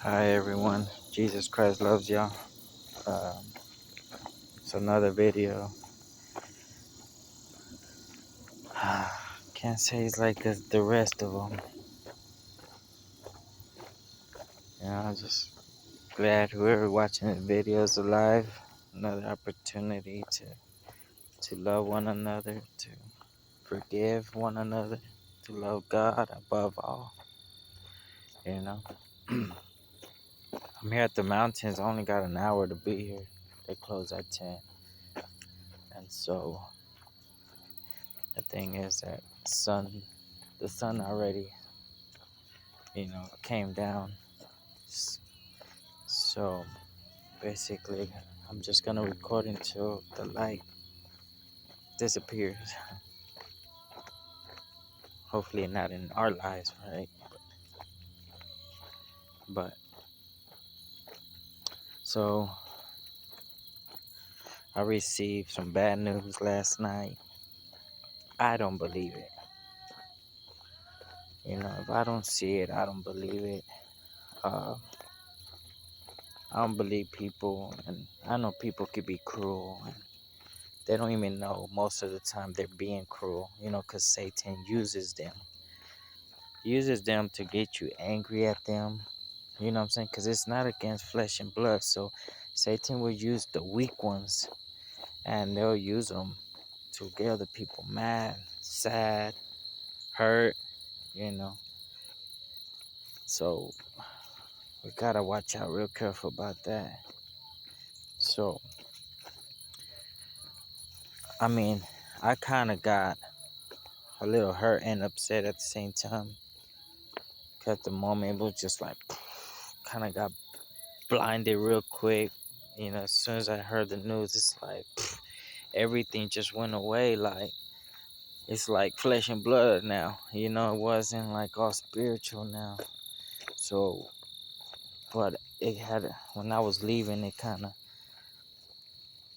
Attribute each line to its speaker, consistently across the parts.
Speaker 1: Hi everyone, Jesus Christ loves y'all. Um, it's another video. Can't say it's like the rest of them. I'm just glad whoever watching the video is alive. Another opportunity to love one another, to forgive one another, to love God above all. You know, I'm here at the mountains. I only got an hour to be here. They close at 10, and so the thing is that the sun already, came down. So basically, I'm just gonna record until the light disappears. Hopefully, not in our lives, right? But so I received some bad news last night. I don't believe it. If I don't see it, I don't believe it. Uh, I don't believe people, and I know people could be cruel, and they don't even know most of the time they're being cruel. Because Satan uses them to get you angry at them. You know what I'm saying? Because it's not against flesh and blood. So Satan will use the weak ones, and they'll use them to get other people mad, sad, hurt, you know. So we got to watch out real careful about that. So, I mean, I kind of got a little hurt and upset at the same time. Because at the moment, it was just like, kind of got blinded real quick. As soon as I heard the news, it's like, everything just went away. Like, it's like flesh and blood now. It wasn't like all spiritual now. So, but when I was leaving,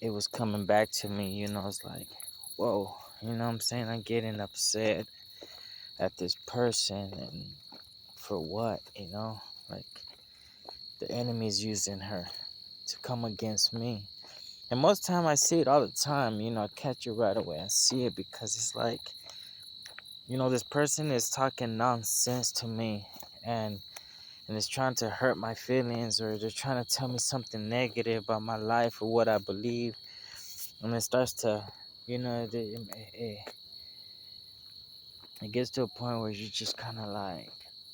Speaker 1: it was coming back to me. It's like, whoa, you know what I'm saying? I'm getting upset at this person, and for what, like the enemy's using her to come against me. And most time I see it all the time, I catch it right away. I see it because it's like, this person is talking nonsense to me, and it's trying to hurt my feelings, or they're trying to tell me something negative about my life or what I believe. And it starts to, it gets to a point where you're just kind of like,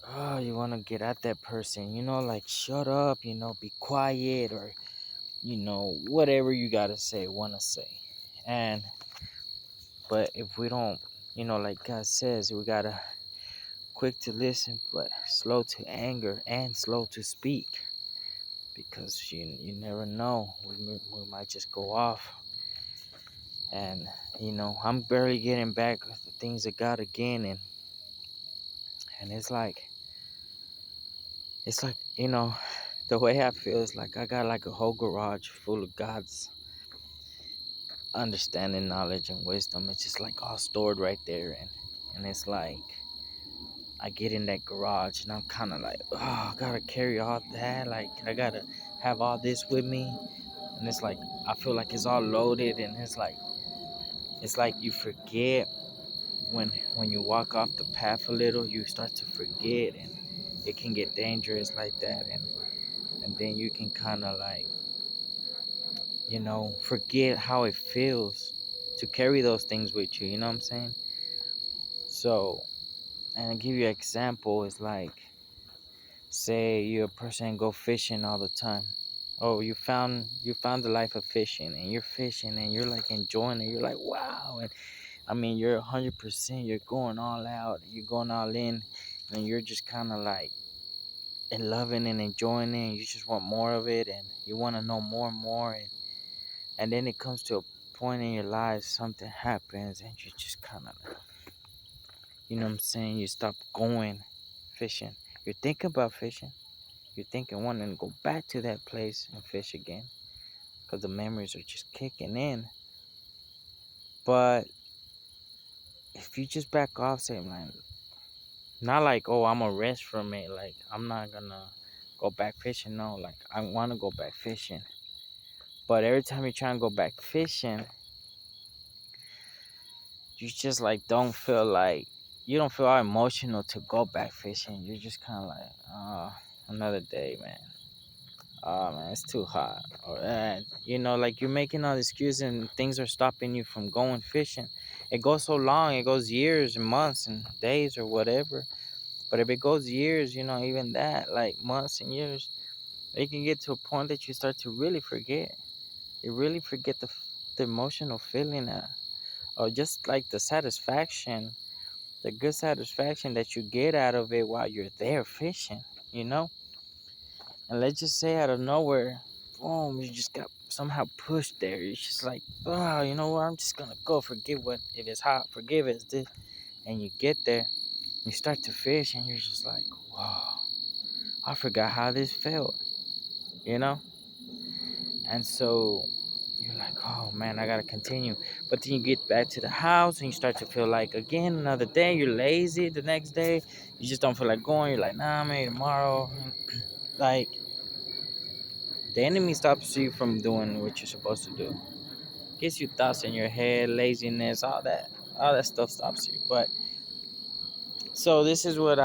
Speaker 1: oh, you want to get at that person, like, shut up, be quiet, or, whatever you got to say, want to say. But if we don't, like God says, we got to quick to listen, but slow to anger and slow to speak. Because you never know, we might just go off. And I'm barely getting back with the things of God again, and it's like the way I feel is like I got like a whole garage full of God's understanding, knowledge, and wisdom. It's just like all stored right there, and it's like I get in that garage and I'm kind of like, oh, I gotta carry all that, like I gotta have all this with me. And it's like I feel like it's all loaded, and it's like you forget when you walk off the path a little, you start to forget, and it can get dangerous like that. And then you can kind of like, forget how it feels to carry those things with you. You know what I'm saying? So, and I'll give you an example. It's like, say you're a person and go fishing all the time. Oh, you found the life of fishing, and you're fishing and you're like enjoying it. You're like, wow. And I mean, you're 100%, you're going all out, you're going all in, and you're just kind of like and loving and enjoying it, and you just want more of it, and you want to know more and more. And then it comes to a point in your life, something happens, and you just kind of, you know what I'm saying, you stop going fishing. You're thinking about fishing. You're thinking wanting to go back to that place and fish again, because the memories are just kicking in. But if you just back off, say, man, not like, oh, I'm gonna rest from it. Like, I'm not gonna go back fishing. No, like I want to go back fishing. But every time you try and go back fishing, you just like don't feel like you don't feel all emotional to go back fishing. You're just kind of like, oh, another day, man. Oh man, it's too hot. Or like you're making all the excuses and things are stopping you from going fishing. It goes so long. It goes years and months and days or whatever. But if it goes years, even that, like months and years, it can get to a point that you start to really forget. You really forget the emotional feeling, or just like the satisfaction, the good satisfaction that you get out of it while you're there fishing, you know? And let's just say out of nowhere, boom, you just got somehow pushed there. You're just like, oh, you know what? I'm just gonna go. Forget what if it's hot. Forgive it's this. And you get there, you start to fish, and you're just like, wow, I forgot how this felt, you know? And so you're like, oh man, I gotta continue. But then you get back to the house and you start to feel like again another day. You're lazy. The next day, you just don't feel like going. You're like, nah, maybe tomorrow. Like the enemy stops you from doing what you're supposed to do. Gets you thoughts in your head, laziness, all that stuff stops you. But so this is what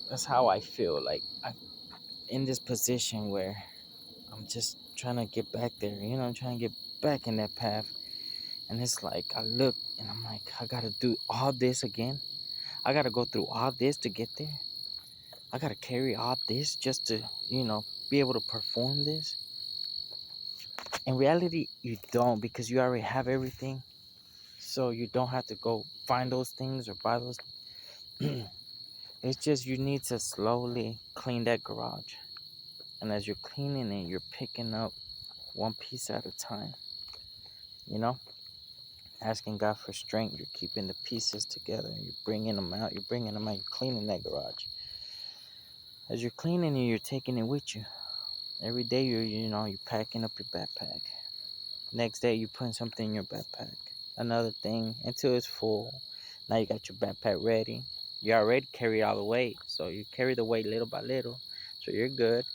Speaker 1: that's how I feel. Like I'm in this position where I'm just trying to get back there. I'm trying to get back in that path. And it's like I look and I'm like, I gotta do all this again. I gotta go through all this to get there. I gotta carry all this just to, be able to perform this. In reality, you don't because you already have everything. So you don't have to go find those things or buy those. It's just you need to slowly clean that garage. And as you're cleaning it, you're picking up one piece at a time. You know, asking God for strength. You're keeping the pieces together. You're bringing them out. You're bringing them out. You're cleaning that garage. As you're cleaning it, you're taking it with you. Every day you're packing up your backpack. Next day you're putting something in your backpack. Another thing until it's full. Now you got your backpack ready. You already carry all the weight. So you carry the weight little by little. So you're good.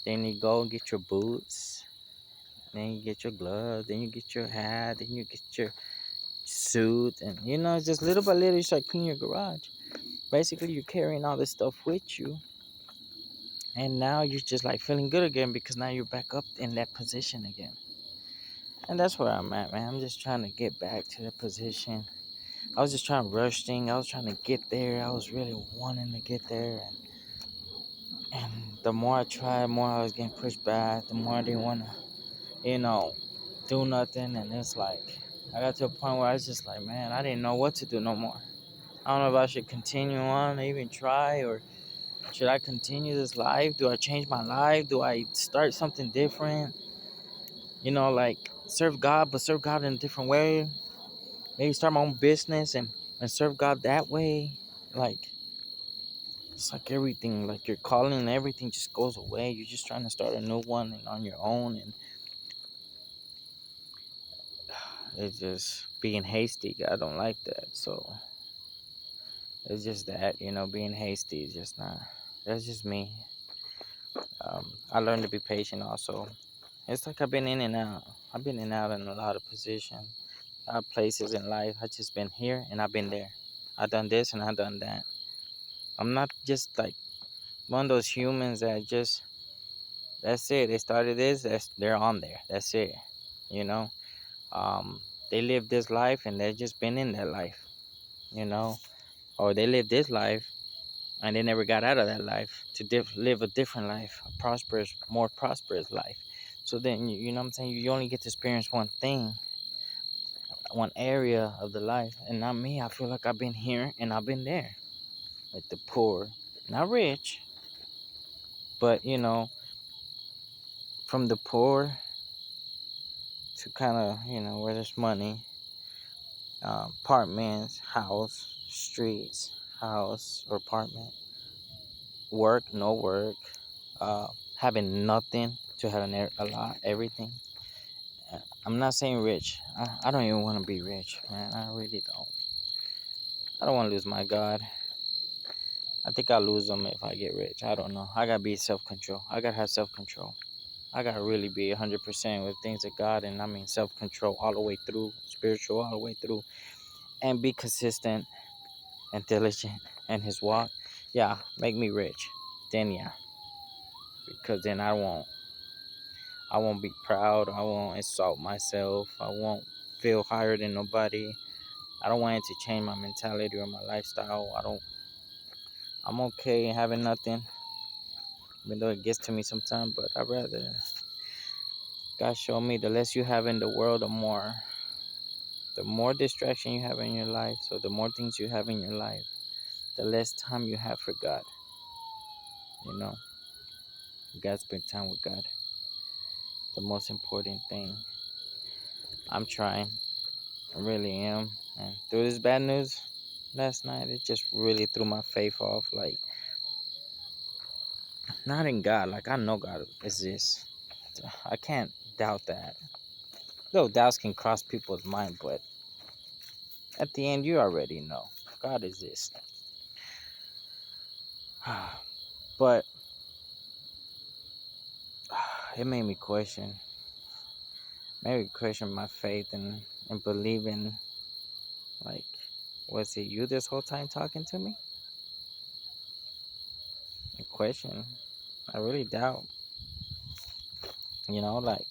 Speaker 1: Then you go and get your boots. Then you get your gloves. Then you get your hat. Then you get your suit. And just little by little you start cleaning your garage. Basically you're carrying all this stuff with you. And now you're just like feeling good again because now you're back up in that position again. And that's where I'm at, man. I'm just trying to get back to the position. I was just trying to rush things. I was trying to get there. I was really wanting to get there. And the more I tried, the more I was getting pushed back. The more I didn't want to, do nothing. And it's like, I got to a point where I was just like, man, I didn't know what to do no more. I don't know if I should continue on, even try, or should I continue this life? Do I change my life? Do I start something different? Like serve God, but serve God in a different way. Maybe start my own business and serve God that way. Like, it's like everything, like your calling and everything just goes away. You're just trying to start a new one and on your own. And it's just being hasty. I don't like that. So it's just that, being hasty is just not, that's just me. I learned to be patient also. It's like I've been in and out. I've been in and out in a lot of positions, a lot of places in life. I just been here and I've been there. I done this and I done that. I'm not just like one of those humans that just that's it. They started this. They're on there. That's it. You know. Um, they live this life and they've just been in that life. You know, or they live this life and they never got out of that life to live a different life, a prosperous, more prosperous life. So then you know what I'm saying. You only get to experience one thing, one area of the life, and not me. I feel like I've been here and I've been there with the poor, not rich, but from the poor to kind of where there's money, apartments, house, streets, house or apartment, work, no work, uh, having nothing to having a lot, everything. I'm not saying rich. I don't even want to be rich, man. I really don't. I don't want to lose my God. I think I'll lose them if I get rich. I don't know. I gotta be self-control. I gotta have self-control. I gotta really be 100% with things of God, and I mean self-control all the way through, spiritual all the way through, and be consistent and diligent in His walk. Yeah, make me rich. Then yeah, because then I won't be proud. I won't insult myself. I won't feel higher than nobody. I don't want it to change my mentality or my lifestyle. I'm okay having nothing, even though it gets to me sometimes. But I'd rather God show me the less you have in the world, the more distraction you have in your life. So the more things you have in your life, the less time you have for God. You know, you gotta spend time with God. The most important thing. I'm trying. I really am. And through this bad news last night, it just really threw my faith off. Like, not in God. Like, I know God exists. I can't doubt that. Though doubts can cross people's mind, but at the end, you already know God exists. But it made me question my faith and believing, like, was it you this whole time talking to me? A question. I really doubt. Like,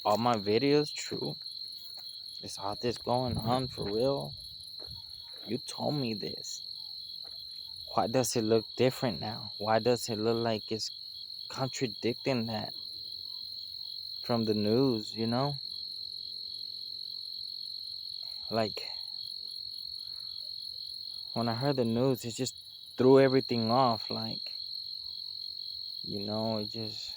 Speaker 1: all my videos true? Is all this going on for real? You told me this. Why does it look different now? Why does it look like it's contradicting that from the news, Like, when I heard the news, it just threw everything off. Like, it just.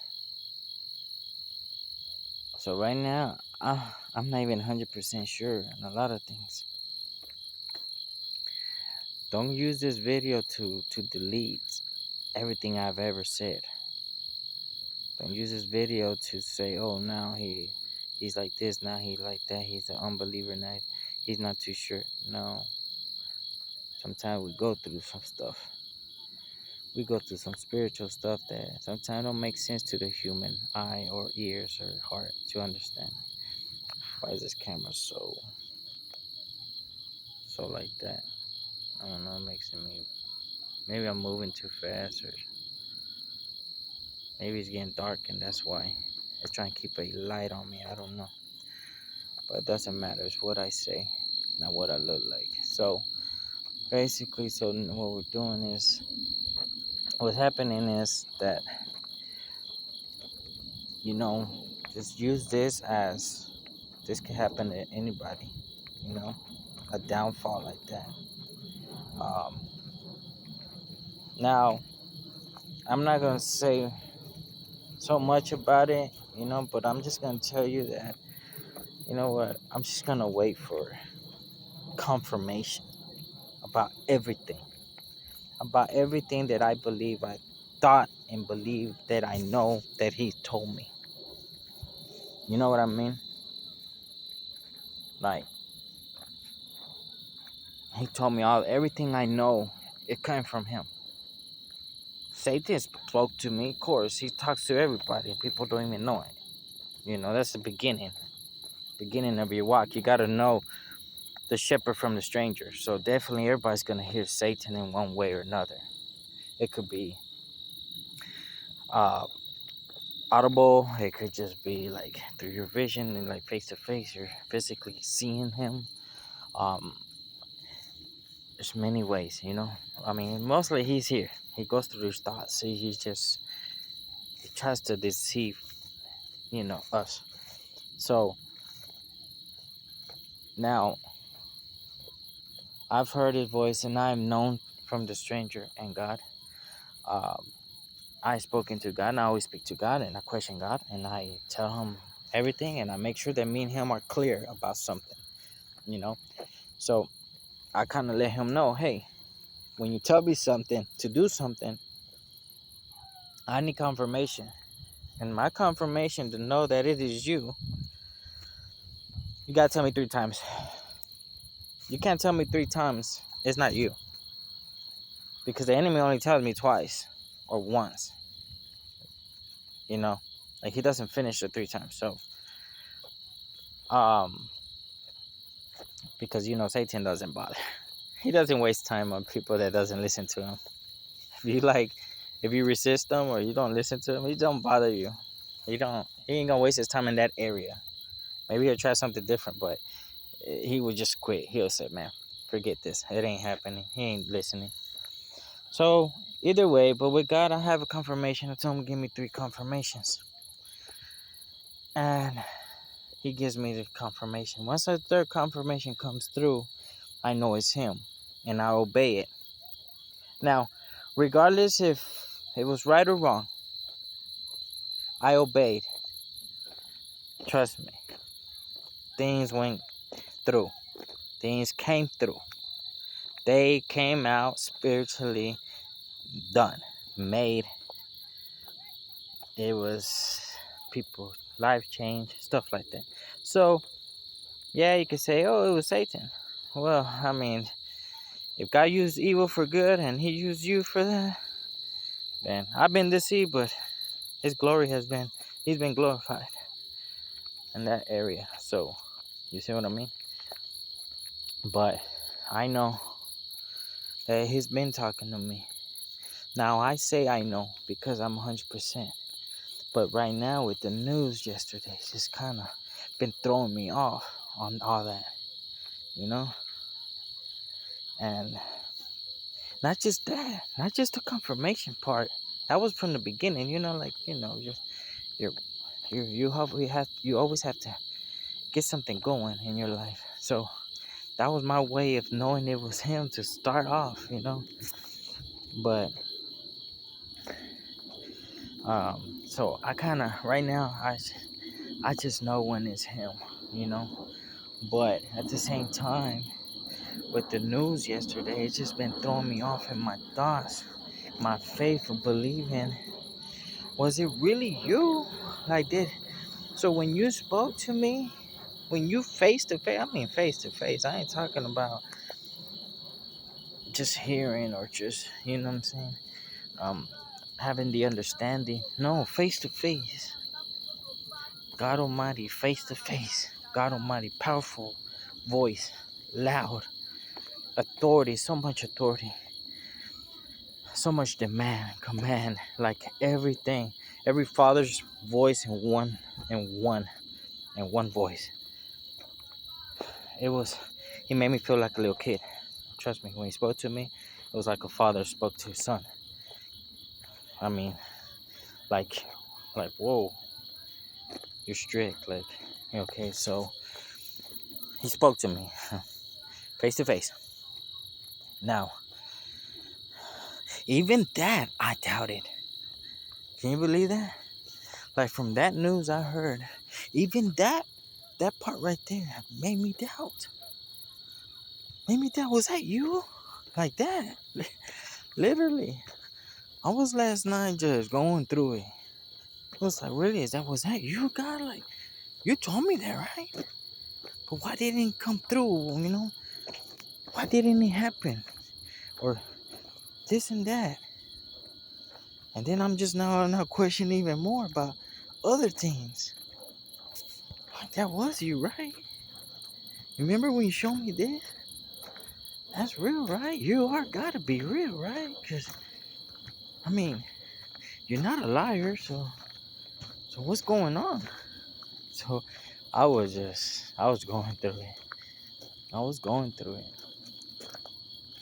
Speaker 1: So right now, I'm not even 100% sure on a lot of things. Don't use this video to delete everything I've ever said. Don't use this video to say, oh, now he's like this, now he like that, he's an unbeliever, now he's not too sure. No. Sometimes we go through some stuff. We go through some spiritual stuff that sometimes don't make sense to the human eye or ears or heart to understand. Why is this camera so like that? I don't know, it makes me. Maybe I'm moving too fast, or maybe it's getting dark and that's why. It's trying to keep a light on me. I don't know. But it doesn't matter. It's what I say, not what I look like. So basically, what we're doing is, what's happening is that, you know, just use this can happen to anybody, you know, a downfall like that. Um, Now, I'm not going to say so much about it, but I'm just going to tell you that, you know what, I'm just going to wait for confirmation about everything. About everything that I believe, I thought and believe that I know that he told me. You know what I mean? Like, he told me everything I know, it came from him. Satan spoke to me, of course. He talks to everybody. People don't even know it. That's the beginning of your walk. You got to know the shepherd from the stranger. So definitely everybody's going to hear Satan in one way or another. It could be uh, audible. It could just be like through your vision and like face to face. You're physically seeing him. There's many ways. I mean, mostly he's here. He goes through his thoughts. He tries to deceive, us. So now I've heard his voice and I'm known from the stranger and God. Um, I spoken to God and I always speak to God and I question God and I tell him everything and I make sure that me and him are clear about something, you know. So I kind of let him know, hey, when you tell me something to do something, I need confirmation. And my confirmation to know that it is you gotta tell me 3 times. You can't tell me 3 times it's not you. because the enemy only tells me twice or once, like he doesn't finish it 3 times. So um because Satan doesn't bother. He doesn't waste time on people that doesn't listen to him. If you resist him or you don't listen to him, he don't bother you. He ain't gonna waste his time in that area. Maybe he'll try something different, but he would just quit. He'll say, man, forget this, it ain't happening. He ain't listening. So either way, but with God, I have a confirmation. I told him give me 3 confirmations, and he gives me the confirmation. Once a 3rd confirmation comes through, I know it's him, and I obey it. Now, regardless if it was right or wrong, I obeyed. Trust me. Things went through. Things came through. They came out spiritually done, made. It was people, life change, stuff like that. So, yeah, you could say, oh, it was Satan. Well, I mean, if God used evil for good and he used you for that, then I've been deceived, but his glory he's been glorified in that area. So, you see what I mean? But I know that he's been talking to me. Now, I say I know because I'm 100%. But right now, with the news yesterday, it's just kind of been throwing me off on all that, And not just that, not just the confirmation part. That was from the beginning, you always have to get something going in your life. So that was my way of knowing it was him to start off, But so I kind of right now I just know when it's him, you know. But at the same time, with the news yesterday, it's just been throwing me off in my thoughts, my faith of believing. Was it really you? Like did so when you spoke to me, when you face to face, I mean face to face. I ain't talking about just hearing or just what I'm saying. Um, Having the understanding. No, face to face. God Almighty, face to face. God Almighty, powerful voice, loud authority, so much authority, so much demand, command, like everything, every father's voice in one voice. He made me feel like a little kid. Trust me, when he spoke to me, it was like a father spoke to his son. I mean, like, whoa, you're strict, like, okay, so he spoke to me face to face. Now, even that I doubted. Can you believe that? Like from that news I heard, even that part right there made me doubt. Was that you? Like that? Literally. I was last night just going through it. I was like, really? Was that you, God? Like, you told me that, right? But why didn't it come through, Why didn't it happen? Or this and that. And then I'm just now questioning even more about other things. Like, that was you, right? Remember when you showed me this? That's real, right? You are gotta be real, right? Because, I mean, you're not a liar, so what's going on? So I was going through it.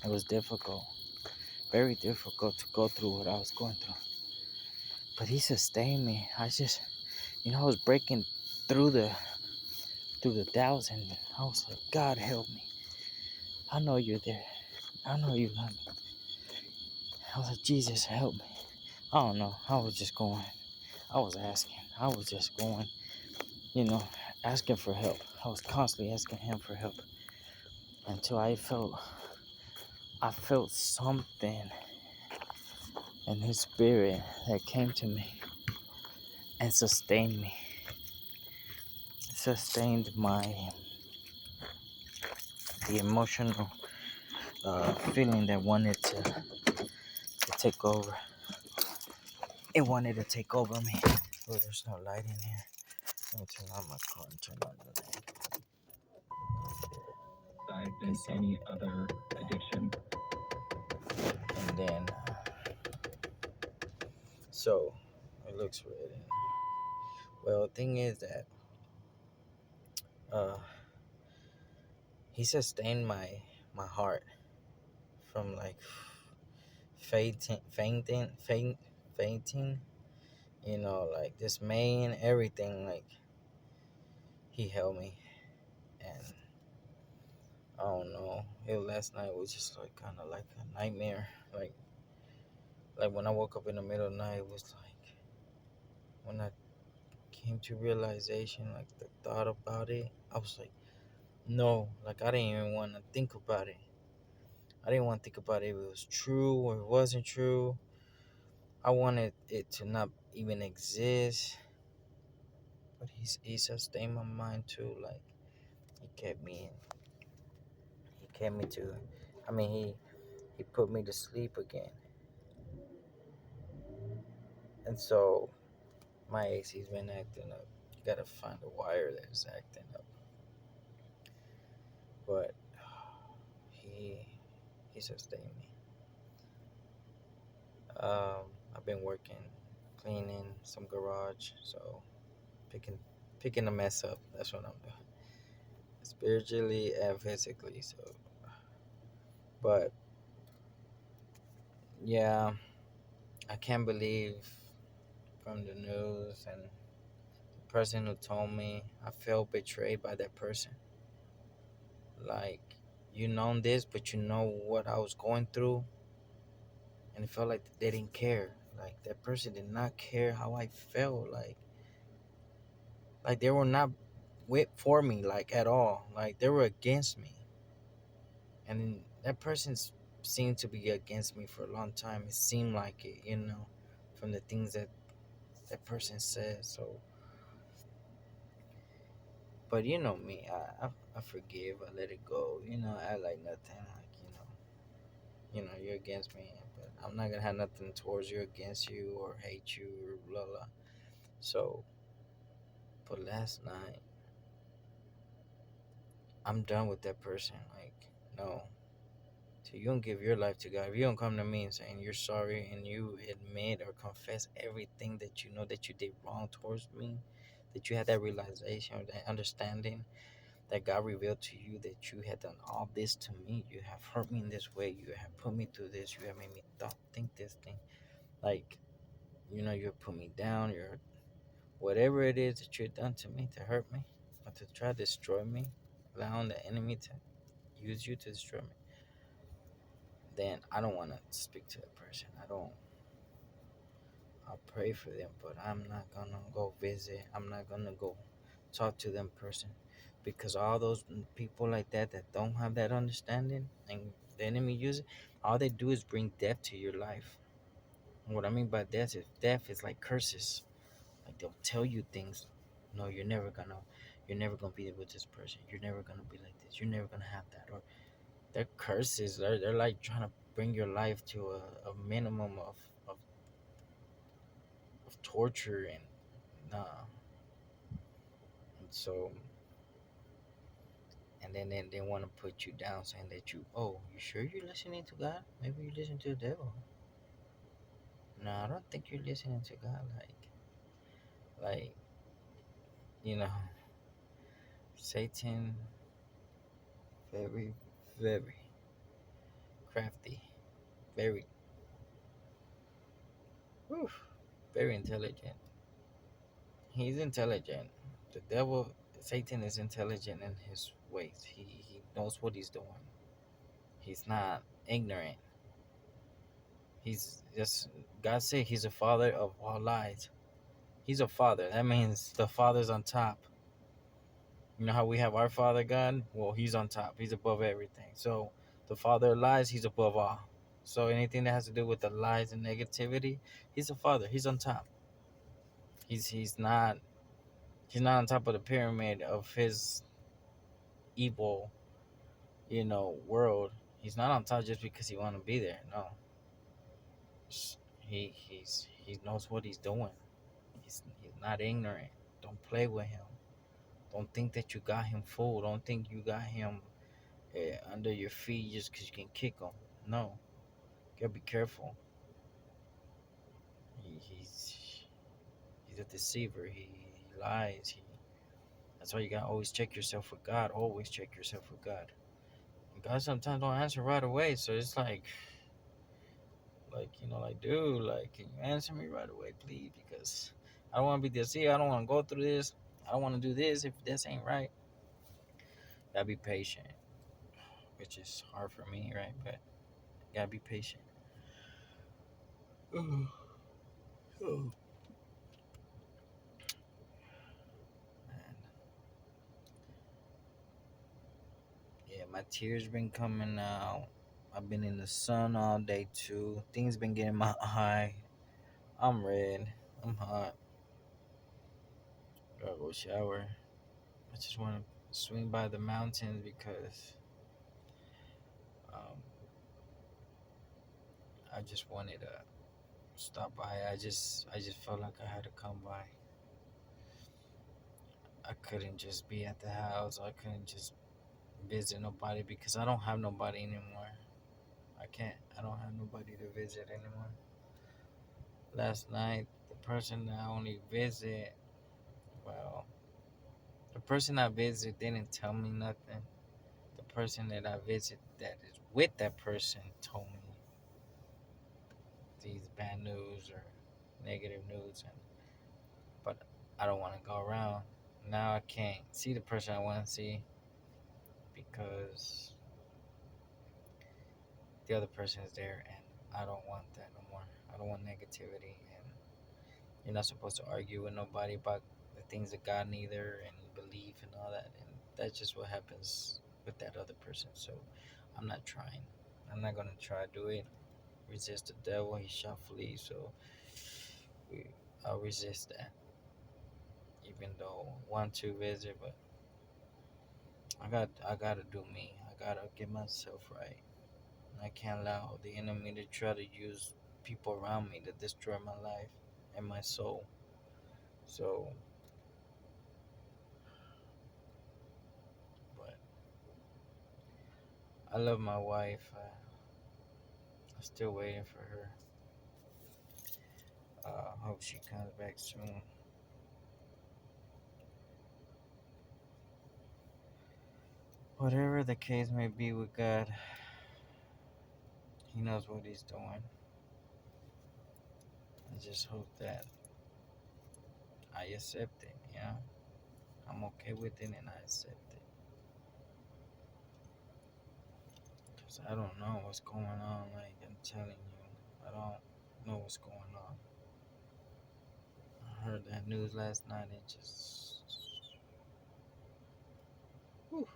Speaker 1: It was difficult, very difficult to go through what I was going through. But he sustained me. I was breaking through the doubts, and I was like, God help me. I know you're there. I know you love me. I was like, Jesus help me. I don't know. I was just going. I was asking. I was just going, asking for help. I was constantly asking him for help until I felt something in his spirit that came to me and sustained me. Sustained the emotional feeling that wanted to take over. It wanted to take over me. Oh, there's no light in here. Let me turn on my car and turn on the light.
Speaker 2: Than any other addiction.
Speaker 1: And then, so it looks red. Well, the thing is that uh, he sustained my heart from like fainting. You know, like dismay and everything. Like he held me, and I don't know. It last night was just like kind of like a nightmare. Like when I woke up in the middle of the night, it was like when I came to realization, like the thought about it, I was like, no, like I didn't even want to think about it. I didn't want to think about it if it was true or it wasn't true. I wanted it to not even exist. But he sustained my mind too. Like he kept me he kept me to I mean he put me to sleep again. And so my AC's been acting up. You gotta find a wire that's acting up. But he he sustained me. I've been working, cleaning some garage, so picking picking the mess up. That's what I'm doing, spiritually and physically. So, but yeah, I can't believe from the news and the person who told me I felt betrayed by that person. Like you know this, but you know what I was going through, and it felt like they didn't care. Like that person did not care how I felt. Like they were not with for me like at all. Like they were against me, and that person seemed to be against me for a long time. It seemed like it, from the things that that person said. So, but you know me, I forgive, I let it go. I like nothing. Like you're against me, but I'm not gonna have nothing towards you, against you, or hate you, or blah blah. So, but last night, I'm done with that person. Like, no. So you don't give your life to God. If you don't come to me and saying you're sorry and you admit or confess everything that you know that you did wrong towards me, that you had that realization or that understanding that God revealed to you that you had done all this to me. You have hurt me in this way. You have put me through this. You have made me think this thing. Like, you have put me down. You're whatever it is that you've done to me to hurt me or to try to destroy me, allowing the enemy to use you to destroy me. Then I don't want to speak to that person. I'll pray for them, but I'm not gonna go visit. I'm not gonna go talk to them person, because all those people like that don't have that understanding and the enemy use it. All they do is bring death to your life. And what I mean by death is like curses. Like they'll tell you things. No, you're never gonna be with this person. You're never gonna be like this. You're never gonna have that. Or they're curses. They're like trying to bring your life to a minimum of torture and nah. And so and then they want to put you down, saying that you sure you're listening to God? Maybe you listen to the devil. No, I don't think you're listening to God. Like you know, Satan, very, very crafty, very, whew, very intelligent. He's intelligent. The devil, Satan, is intelligent in his ways. He knows what he's doing. He's not ignorant. He's just God said he's a father of all lies. He's a father. That means the father's on top. You know how we have our father God? Well, he's on top. He's above everything. So the father of lies, he's above all. So anything that has to do with the lies and negativity, he's a father. He's on top. He's not on top of the pyramid of his evil, world. He's not on top just because he want to be there. No. He knows what he's doing. He's not ignorant. Don't play with him. Don't think that you got him fooled. Don't think you got him under your feet just because you can kick him. No, you gotta be careful. He's a deceiver. He lies. That's why you gotta always check yourself with God. Always check yourself with God. And God sometimes don't answer right away, so it's like like dude, like can you answer me right away, please? Because I don't want to be deceived. I don't want to go through this. I don't want to do this if this ain't right. Gotta be patient, which is hard for me, right? But gotta be patient. Oh, oh, man. Yeah, my tears been coming out. I've been in the sun all day too. Things been getting my eye. I'm red. I'm hot. Gotta go shower. I just want to swing by the mountains because um, I just wanted to stop by. I just felt like I had to come by. I couldn't just be at the house. I couldn't just visit nobody because I don't have nobody anymore. I can't. I don't have nobody to visit anymore. Last night, the person that I only visit, well, the person I visit didn't tell me nothing. The person that I visit that is with that person told me these bad news or negative news, but I don't want to go around. Now I can't see the person I want to see because the other person is there, and I don't want that no more. I don't want negativity, and you're not supposed to argue with nobody about the things of God neither, and belief and all that. And that's just what happens with that other person. So I'm not trying. I'm not gonna try to do it. Resist the devil; he shall flee. So we, I'll resist that, even though I want to visit, but I gotta do me. I gotta get myself right. I can't allow the enemy to try to use people around me to destroy my life and my soul. So, but I love my wife. I'm still waiting for her. Hope she comes back soon. Whatever the case may be with God, He knows what He's doing. I just hope that I accept it. I'm okay with it and I accept it. Cause I don't know what's going on. Like I'm telling you, I don't know what's going on. I heard that news last night. It just, whew,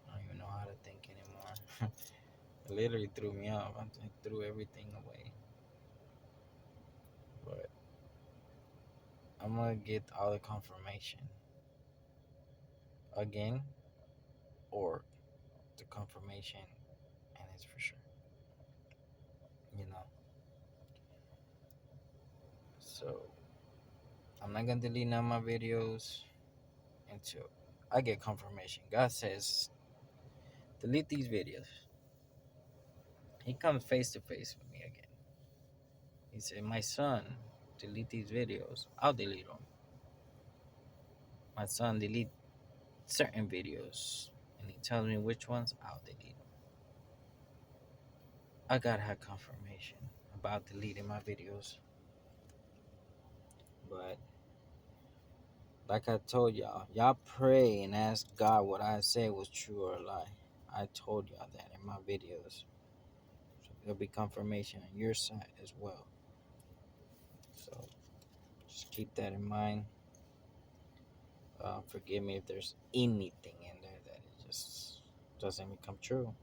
Speaker 1: I don't even know how to think anymore. It literally threw me off. I threw everything away. But I'm gonna get all the confirmation again, or the confirmation, and it's for sure. You know. So I'm not gonna delete none of my videos until I get confirmation. God says delete these videos. He comes face to face with me again. He said, "My son, delete these videos. I'll delete them. My son, delete certain videos." And he tells me which ones I'll delete them. I gotta have confirmation about deleting my videos. But like I told y'all pray and ask God what I said was true or a lie. I told y'all that in my videos. So there'll be confirmation on your side as well. So just keep that in mind. Forgive me if there's anything in there that it just doesn't become true.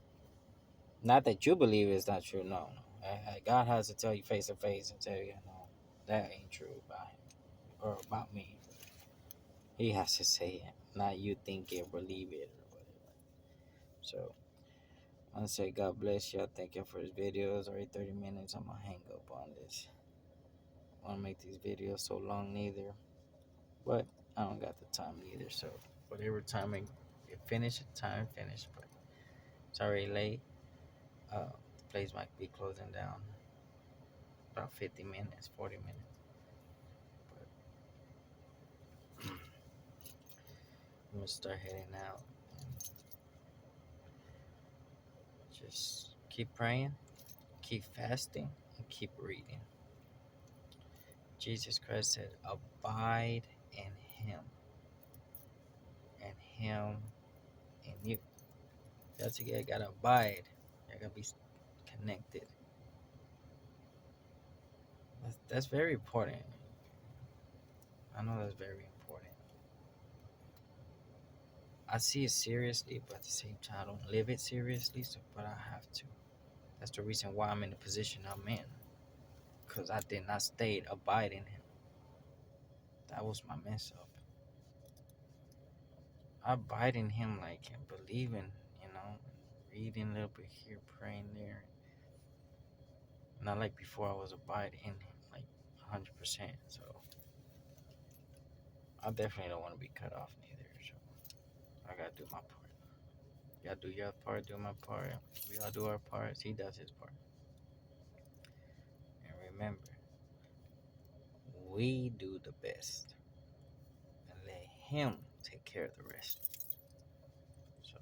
Speaker 1: Not that you believe it's not true. No, no. God has to tell you face to face and tell you, no, that ain't true about him or about me. He has to say it, not you think it, believe it, or whatever. So I say God bless y'all. Thank you for this video. It's already 30 minutes. I'm gonna hang up on this. I wanna make these videos so long neither. But I don't got the time neither. So whatever time it finish, time finish. But it's already late. The place might be closing down about 50 minutes, 40 minutes. But I'm gonna start heading out. Just keep praying, keep fasting, and keep reading. Jesus Christ said, abide in him, and him in you. That's again, you gotta abide. You gotta be connected. That's very important. I know that's very important. I see it seriously, but at the same time, I don't live it seriously. So, but I have to. That's the reason why I'm in the position I'm in, because I did not stay abide in him. That was my mess up. I abide in him, like, and believing, reading a little bit here, praying there. Not like before I was abide in him, like 100%. So I definitely don't want to be cut off neither. So I gotta do my part. Y'all do your part, do my part. We all do our parts. He does his part. And remember, we do the best and let him take care of the rest. So,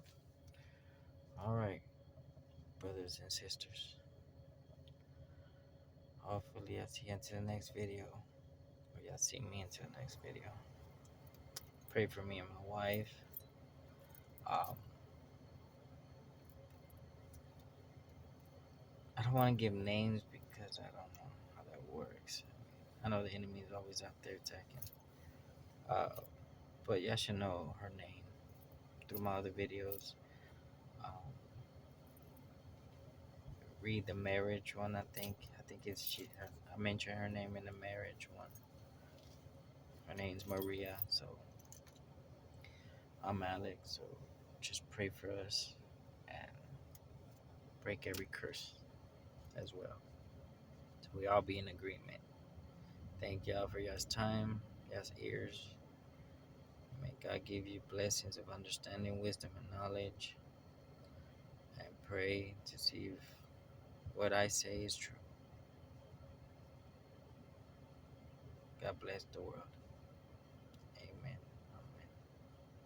Speaker 1: all right, brothers and sisters. Hopefully, I'll see you until the next video. Or y'all see me until the next video. Pray for me and my wife. Um, I don't want to give names because I don't know how that works. I know the enemy is always out there attacking. Uh, but y'all should know her name through my other videos. Um, read the marriage one. I think it's she. I mentioned her name in the marriage one. Her name's Maria. So I'm Alex. So just pray for us and break every curse as well. So we all be in agreement. Thank y'all for y'all's time, y'all's ears. May God give you blessings of understanding, wisdom, and knowledge. And pray to see if what I say is true. God bless the world.